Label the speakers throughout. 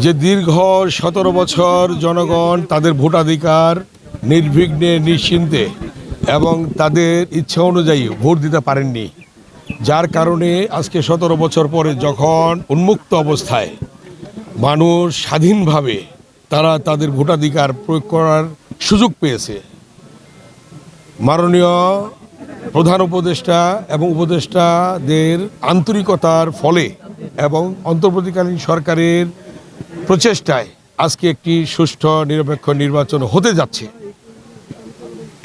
Speaker 1: যে দীর্ঘ ১৭ বছর জনগণ তাদের ভোটাধিকার নির্বিঘ্নে নিশ্চিন্তে এবং তাদের ইচ্ছা অনুযায়ী ভোট দিতে পারেননি, যার কারণে আজকে ১৭ বছর পরে যখন উন্মুক্ত অবস্থায় মানুষ স্বাধীনভাবে তারা তাদের ভোটাধিকার প্রয়োগ করার সুযোগ পেয়েছে, মাননীয় প্রধান উপদেষ্টা এবং উপদেষ্টাদের আন্তরিকতার ফলে এবং অন্তর্বর্তীকালীন সরকারের প্রচেষ্টায় আজকে একটি সুষ্ঠু নিরপেক্ষ নির্বাচন হতে যাচ্ছে।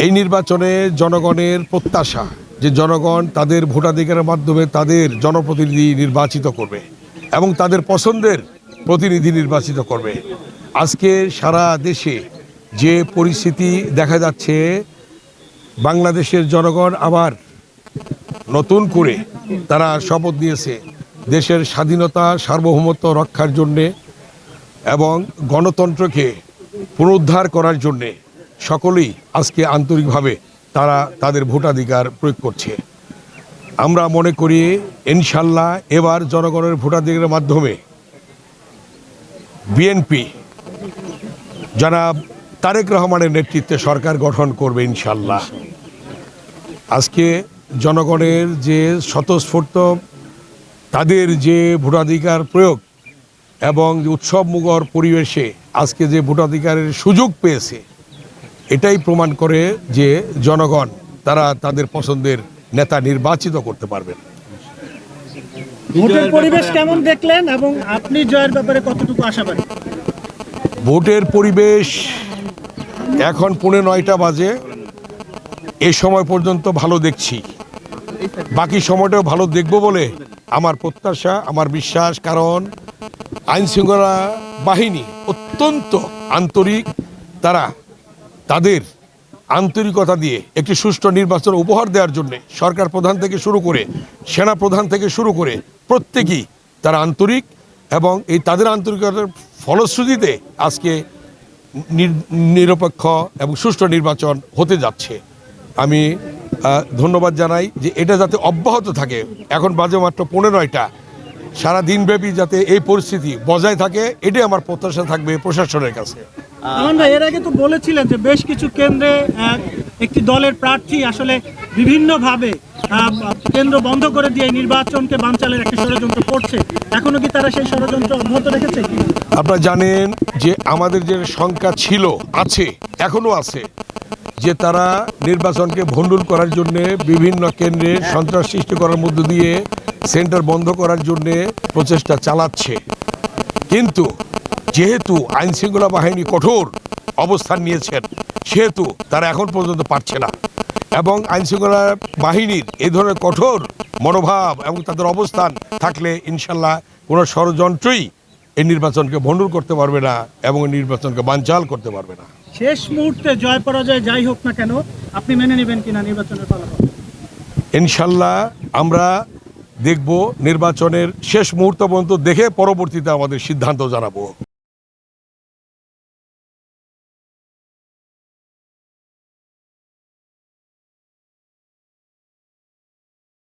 Speaker 1: এই নির্বাচনে জনগণের প্রত্যাশা যে জনগণ তাদের ভোটাধিকারের মাধ্যমে তাদের জনপ্রতিনিধি নির্বাচিত করবে এবং তাদের পছন্দের প্রতিনিধি নির্বাচিত করবে। আজকে সারা দেশে যে পরিস্থিতি দেখা যাচ্ছে, বাংলাদেশের জনগণ আবার নতুন করে তারা শপথ নিয়েছে দেশের স্বাধীনতা সার্বভৌমত্ব রক্ষার জন্যে এবং গণতন্ত্রকে পুনরুদ্ধার করার জন্যে সকলেই আজকে আন্তরিকভাবে তারা তাদের ভোটাধিকার প্রয়োগ করছে। আমরা মনে করি ইনশাল্লাহ এবার জনগণের ভোটাধিকারের মাধ্যমে বিএনপি জনাব তারেক রহমানের নেতৃত্বে সরকার গঠন করবে ইনশাল্লাহ। আজকে জনগণের যে স্বতঃস্ফূর্ত তাদের যে ভোটাধিকার প্রয়োগ এবং উৎসবমুখর পরিবেশে আজকে যে ভোটাধিকারের সুযোগ পেয়েছে, এটাই প্রমাণ করে যে জনগণ তারা তাদের পছন্দের নেতা নির্বাচিত করতে পারবেন।
Speaker 2: ভোটের পরিবেশ কেমন দেখলেন এবং আপনি জয়ের ব্যাপারে কতটুকু আশাবাদী?
Speaker 1: ভোটের পরিবেশ এখন 9:15 বাজে, এই সময় পর্যন্ত ভালো দেখছি, বাকি সময়টাও ভালো দেখব বলে আমার প্রত্যাশা, আমার বিশ্বাস। কারণ আইনশৃঙ্খলা বাহিনী অত্যন্ত আন্তরিক, তারা তাদের আন্তরিকতা দিয়ে একটি সুষ্ঠু নির্বাচন উপহার দেওয়ার জন্য সরকার প্রধান থেকে শুরু করে সেনা প্রধান থেকে শুরু করে প্রত্যেকেই তারা আন্তরিক এবং এই তাদের আন্তরিকতার ফলশ্রুতিতে আজকে নিরপেক্ষ এবং সুষ্ঠু নির্বাচন হতে যাচ্ছে। আমি ধন্যবাদ জানাই যে এটা যাতে অব্যাহত থাকে। এখন বাজে মাত্র 15টা, সারা দিনব্যাপী যাতে এই পরিস্থিতি বজায় থাকে, এটাই আমার প্রত্যাশা থাকবে প্রশাসনের কাছে।
Speaker 2: আমান ভাই, এর আগে তো বলেছিলেন যে বেশ কিছু কেন্দ্রে একটি দলের প্রার্থী আসলে বিভিন্নভাবে কেন্দ্র বন্ধ করে দিয়ে নির্বাচনকে বানচালের একটা ষড়যন্ত্র করছে, এখনো কি তারা সেই ষড়যন্ত্র অব্যাহত রেখেছে?
Speaker 1: আপনারা জানেন যে আমাদের যে শঙ্কা ছিল, আছে, এখনো আছে, যে তারা নির্বাচনকে ভণ্ডুল করার জন্যে বিভিন্ন কেন্দ্রে সন্ত্রাস সৃষ্টি করার মধ্য দিয়ে সেন্টার বন্ধ করার জন্যে প্রচেষ্টা চালাচ্ছে। কিন্তু যেহেতু আইনশৃঙ্খলা বাহিনী কঠোর অবস্থান নিয়েছেন, সেহেতু তারা এখন পর্যন্ত পারছে না। এবং আইনশৃঙ্খলা বাহিনীর এই ধরনের কঠোর মনোভাব এবং তাদের অবস্থান থাকলে ইনশাল্লাহ কোনো ষড়যন্ত্রই এই নির্বাচনকে ভণ্ডুল করতে পারবে না এবং এই নির্বাচনকে বানচাল করতে পারবে না।
Speaker 2: শেষ মুহূর্তে জয় পরাজয় যাই হোক না কেন, আপনি মেনে নেবেন কিনা নির্বাচনের ফলাফল?
Speaker 1: ইনশাল্লাহ আমরা দেখব, নির্বাচনের শেষ মুহূর্ত পর্যন্ত দেখে পরবর্তীতে আমাদের সিদ্ধান্ত জানাবো।